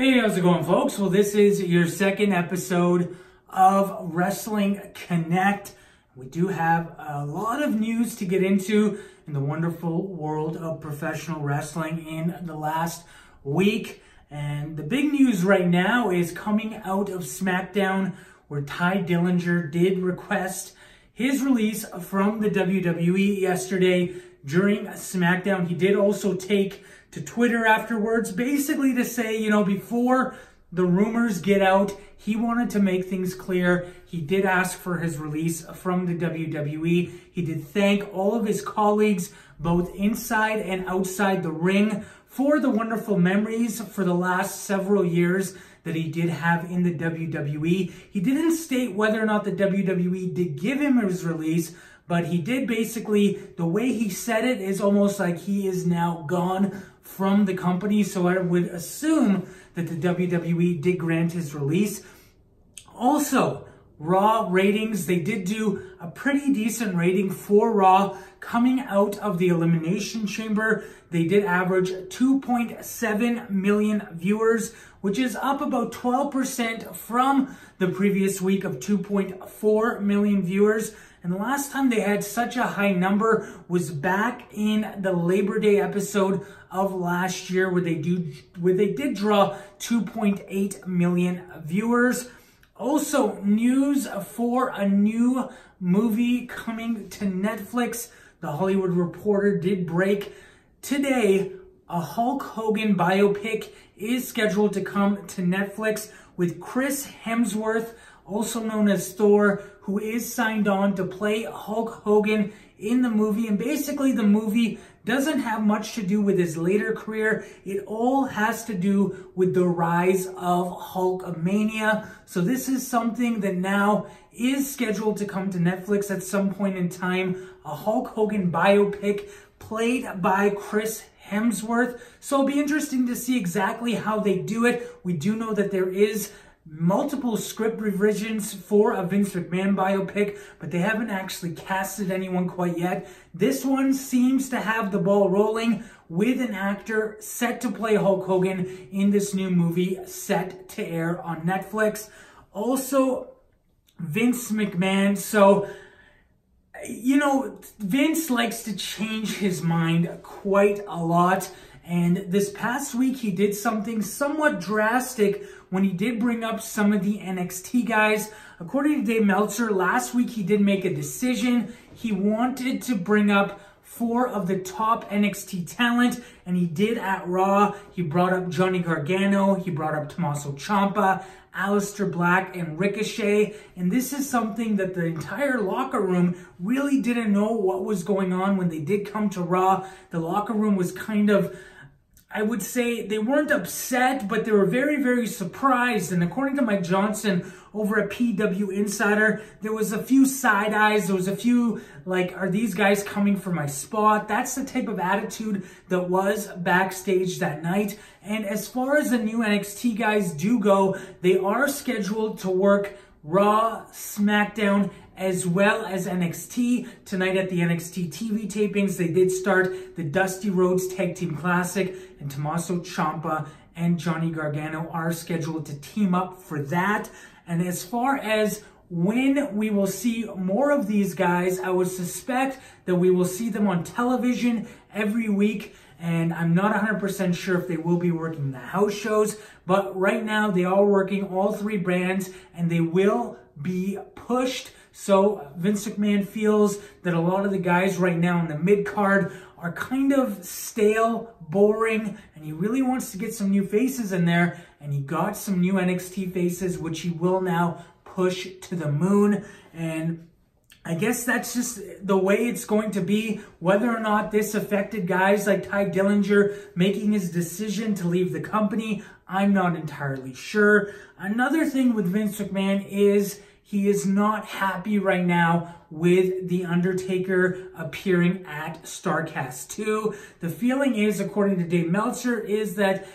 Hey, how's it going, folks? Well, this is your second episode of Wrestling Connect. We do have a lot of news to get into in the wonderful world of professional wrestling in the last week. And the big news right now is coming out of SmackDown, where Tye Dillinger did request his release from the WWE yesterday during SmackDown. He did also take to Twitter afterwards, basically to say, before the rumors get out, he wanted to make things clear. He did ask for his release from the WWE. He did thank all of his colleagues, both inside and outside the ring, for the wonderful memories for the last several years that he did have in the WWE. He didn't state whether or not the WWE did give him his release, but he did basically, the way he said it is almost like he is now gone from the company. So I would assume that the WWE did grant his release. Also, Raw ratings, they did do a pretty decent rating for Raw coming out of the Elimination Chamber. They did average 2.7 million viewers, which is up about 12% from the previous week of 2.4 million viewers. And the last time they had such a high number was back in the Labor Day episode of last year, where they did draw 2.8 million viewers. Also, news for a new movie coming to Netflix. The Hollywood Reporter did break today. A Hulk Hogan biopic is scheduled to come to Netflix with Chris Hemsworth, also known as Thor, who is signed on to play Hulk Hogan in the movie. And basically the movie doesn't have much to do with his later career. It all has to do with the rise of Hulkamania. So this is something that now is scheduled to come to Netflix at some point in time. A Hulk Hogan biopic played by Chris Hemsworth. So it'll be interesting to see exactly how they do it. We do know that there is multiple script revisions for a Vince McMahon biopic, but they haven't actually casted anyone quite yet. This one seems to have the ball rolling with an actor set to play Hulk Hogan in this new movie set to air on Netflix. Also, Vince McMahon. So, Vince likes to change his mind quite a lot. And this past week, he did something somewhat drastic when he did bring up some of the NXT guys. According to Dave Meltzer, last week he did make a decision. He wanted to bring up 4 of the top NXT talent, and he did at Raw. He brought up Johnny Gargano, he brought up Tommaso Ciampa, Aleister Black, and Ricochet. And this is something that the entire locker room really didn't know what was going on when they did come to Raw. The locker room was kind of, I would say, they weren't upset, but they were very, very surprised. And according to Mike Johnson over at PW Insider, there was a few side eyes. There was a few, like, are these guys coming for my spot? That's the type of attitude that was backstage that night. And as far as the new NXT guys do go, they are scheduled to work Raw, SmackDown, as well as NXT. Tonight at the NXT TV tapings, they did start the Dusty Rhodes Tag Team Classic, and Tommaso Ciampa and Johnny Gargano are scheduled to team up for that. And as far as when we will see more of these guys, I would suspect that we will see them on television every week. And I'm not 100% sure if they will be working the house shows, but right now they are working all 3 brands, and they will be pushed. So Vince McMahon feels that a lot of the guys right now in the mid-card are kind of stale, boring, and he really wants to get some new faces in there. And he got some new NXT faces, which he will now push to the moon. And I guess that's just the way it's going to be. Whether or not this affected guys like Tye Dillinger making his decision to leave the company, I'm not entirely sure. Another thing with Vince McMahon is he is not happy right now with The Undertaker appearing at StarCast 2. The feeling is, according to Dave Meltzer, is that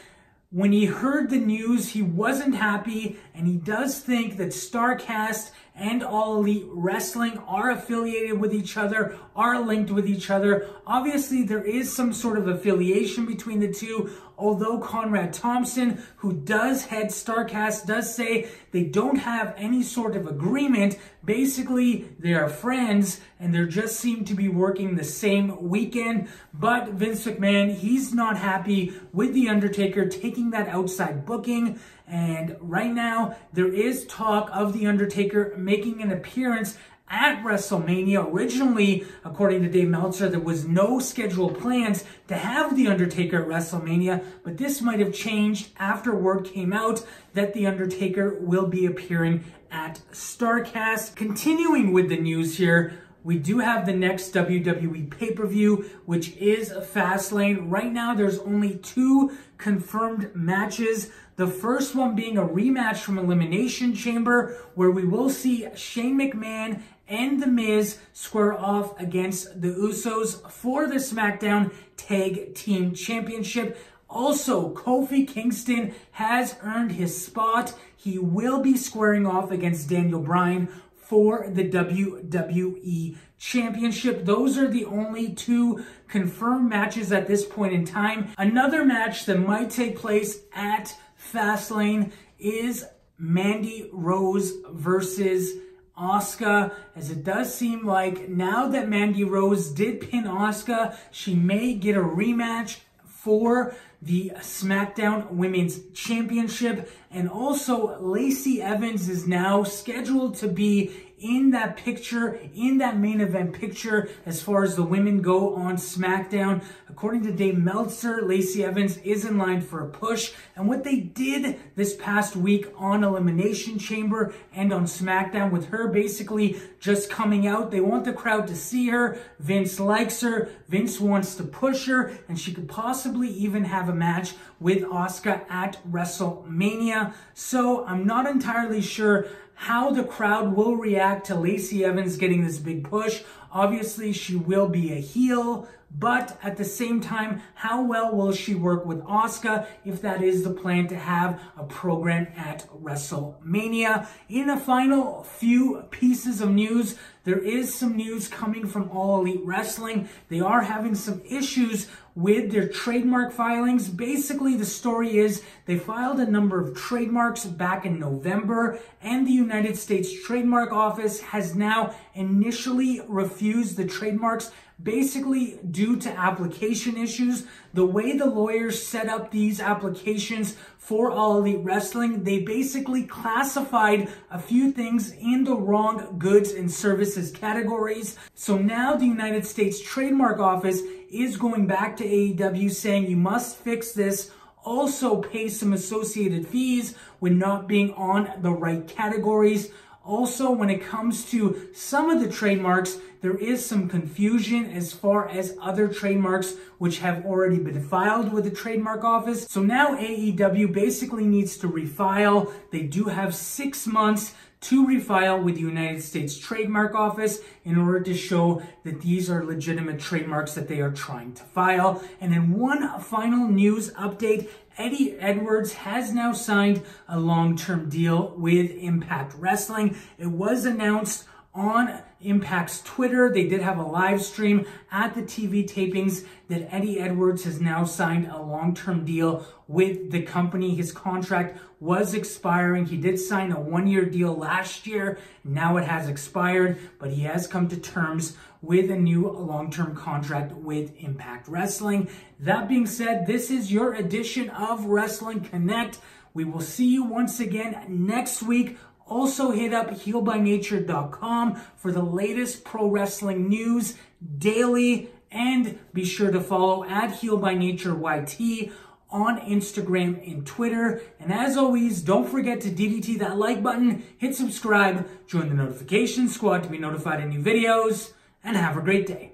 when he heard the news, he wasn't happy, and he does think that StarCast and All Elite Wrestling are affiliated with each other, are linked with each other. Obviously, there is some sort of affiliation between the two, although Conrad Thompson, who does head StarCast, does say they don't have any sort of agreement. Basically, they are friends and they just seem to be working the same weekend. But Vince McMahon, he's not happy with The Undertaker taking that outside booking. And right now, there is talk of The Undertaker making an appearance at WrestleMania. Originally, according to Dave Meltzer, there was no scheduled plans to have The Undertaker at WrestleMania, but this might have changed after word came out that The Undertaker will be appearing at StarCast. Continuing with the news here, we do have the next WWE pay-per-view, which is Fastlane. Right now, there's only 2 confirmed matches. The first one being a rematch from Elimination Chamber, where we will see Shane McMahon and The Miz square off against the Usos for the SmackDown Tag Team Championship. Also, Kofi Kingston has earned his spot. He will be squaring off against Daniel Bryan for the WWE Championship. Those are the only 2 confirmed matches at this point in time. Another match that might take place at Fastlane is Mandy Rose versus Asuka, as it does seem like now that Mandy Rose did pin Asuka, she may get a rematch for the SmackDown Women's Championship. And also, Lacey Evans is now scheduled to be in that picture, in that main event picture, as far as the women go on SmackDown. According to Dave Meltzer, Lacey Evans is in line for a push. And what they did this past week on Elimination Chamber and on SmackDown, with her basically just coming out, they want the crowd to see her. Vince likes her. Vince wants to push her, and she could possibly even have a match with Asuka at WrestleMania. So I'm not entirely sure how the crowd will react to Lacey Evans getting this big push. Obviously, she will be a heel, but at the same time, how well will she work with Asuka if that is the plan to have a program at WrestleMania? In the final few pieces of news, there is some news coming from All Elite Wrestling. They are having some issues with their trademark filings. Basically, the story is they filed a number of trademarks back in November, and the United States Trademark Office has now initially refused the trademarks, basically due to application issues. The way the lawyers set up these applications for All Elite Wrestling, they basically classified a few things in the wrong goods and services categories. So now the United States Trademark Office is going back to AEW saying you must fix this, also pay some associated fees with not being on the right categories. Also, when it comes to some of the trademarks, there is some confusion as far as other trademarks which have already been filed with the trademark office. So now AEW basically needs to refile. They do have 6 months to refile with the United States Trademark Office in order to show that these are legitimate trademarks that they are trying to file. And then one final news update, Eddie Edwards has now signed a long-term deal with Impact Wrestling. It was announced on Impact's Twitter. They did have a live stream at the TV tapings that Eddie Edwards has now signed a long-term deal with the company. His contract was expiring. He did sign a 1-year deal last year. Now it has expired, but he has come to terms with a new long-term contract with Impact Wrestling. That being said, this is your edition of Wrestling Connect. We will see you once again next week. Also hit up heelbynature.com for the latest pro wrestling news daily, and be sure to follow at heelbynatureyt on Instagram and Twitter. And as always, don't forget to DDT that like button, hit subscribe, join the notification squad to be notified of new videos, and have a great day.